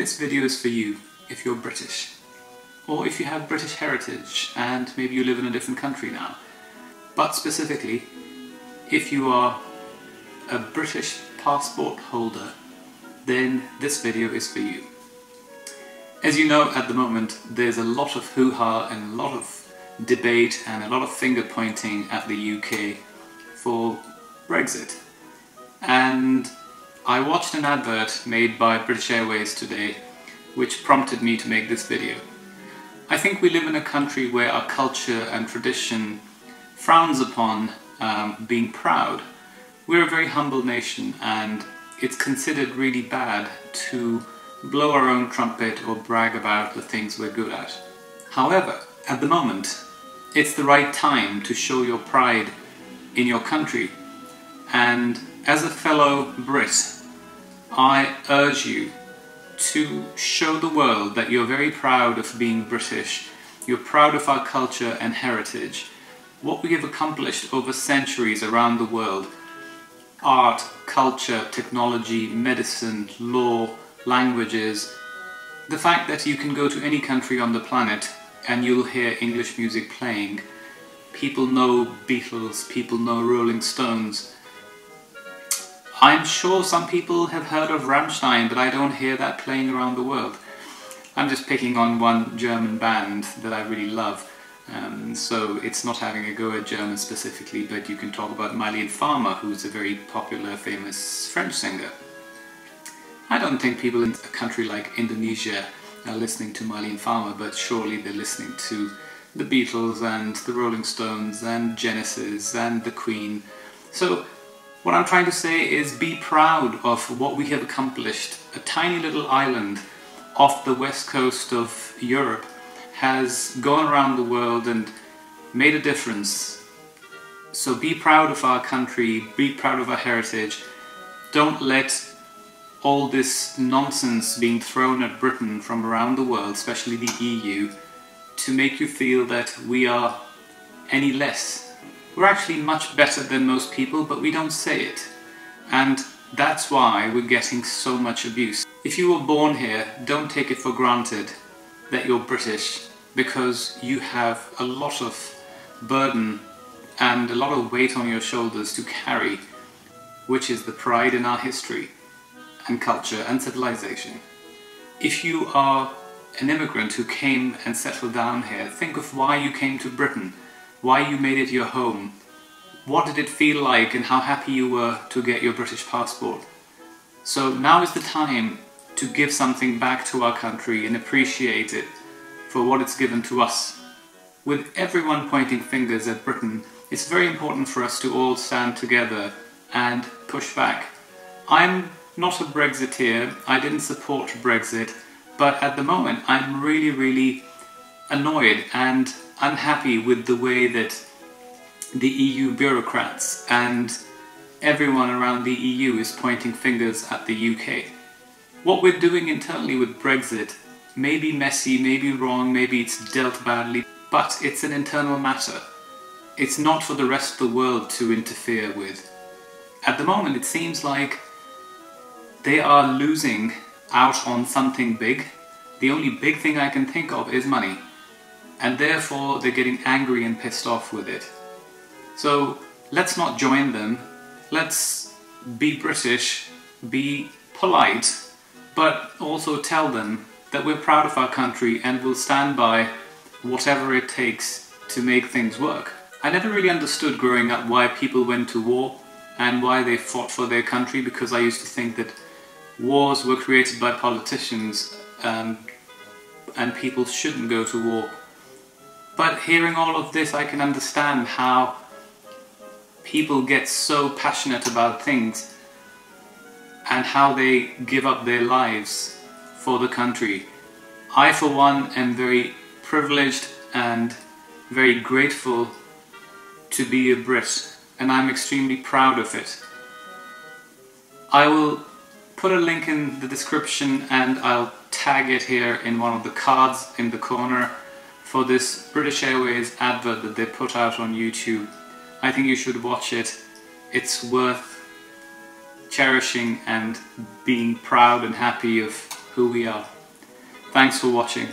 this video is for you if you're British, or if you have British heritage and maybe you live in a different country now. But specifically, if you are a British passport holder, then this video is for you. As you know, at the moment there's a lot of hoo-ha and a lot of debate and a lot of finger pointing at the UK for Brexit. And I watched an advert made by British Airways today which prompted me to make this video. I think we live in a country where our culture and tradition frowns upon being proud. We're a very humble nation and it's considered really bad to blow our own trumpet or brag about the things we're good at. However, at the moment, it's the right time to show your pride in your country. And as a fellow Brit, I urge you to show the world that you're very proud of being British, you're proud of our culture and heritage, what we have accomplished over centuries around the world. Art, culture, technology, medicine, law, languages. The fact that you can go to any country on the planet and you'll hear English music playing. People know Beatles, people know Rolling Stones. I'm sure some people have heard of Rammstein, but I don't hear that playing around the world. I'm just picking on one German band that I really love. So it's not having a go at German specifically, but you can talk about Miley Farmer, who's a very popular, famous French singer. I don't think people in a country like Indonesia are listening to Miley Farmer, but surely they're listening to the Beatles and the Rolling Stones and Genesis and the Queen. So what I'm trying to say is be proud of what we have accomplished. A tiny little island off the west coast of Europe has gone around the world and made a difference. So be proud of our country, be proud of our heritage. Don't let all this nonsense being thrown at Britain from around the world, especially the EU, to make you feel that we are any less. We're actually much better than most people, but we don't say it. And that's why we're getting so much abuse. If you were born here, don't take it for granted that you're British, because you have a lot of burden and a lot of weight on your shoulders to carry, which is the pride in our history and culture and civilization. If you are an immigrant who came and settled down here, think of why you came to Britain, why you made it your home, what did it feel like and how happy you were to get your British passport. So now is the time to give something back to our country and appreciate it for what it's given to us. With everyone pointing fingers at Britain, it's very important for us to all stand together and push back. I'm not a Brexiteer, I didn't support Brexit, but at the moment I'm really annoyed and unhappy with the way that the EU bureaucrats and everyone around the EU is pointing fingers at the UK. What we're doing internally with Brexit may be messy, may be wrong, maybe it's dealt badly, but it's an internal matter. It's not for the rest of the world to interfere with. At the moment it seems like they are losing out on something big. The only big thing I can think of is money. And therefore they're getting angry and pissed off with it. So let's not join them. Let's be British, be polite, but also tell them that we're proud of our country and will stand by whatever it takes to make things work. I never really understood growing up why people went to war and why they fought for their country, because I used to think that wars were created by politicians and people shouldn't go to war. But hearing all of this, I can understand how people get so passionate about things and how they give up their lives for the country. I, for one, am very privileged and very grateful to be a Brit, and I'm extremely proud of it. I will put a link in the description and I'll tag it here in one of the cards in the corner for this British Airways advert that they put out on YouTube. I think you should watch it. It's worth cherishing and being proud and happy of who we are. Thanks for watching.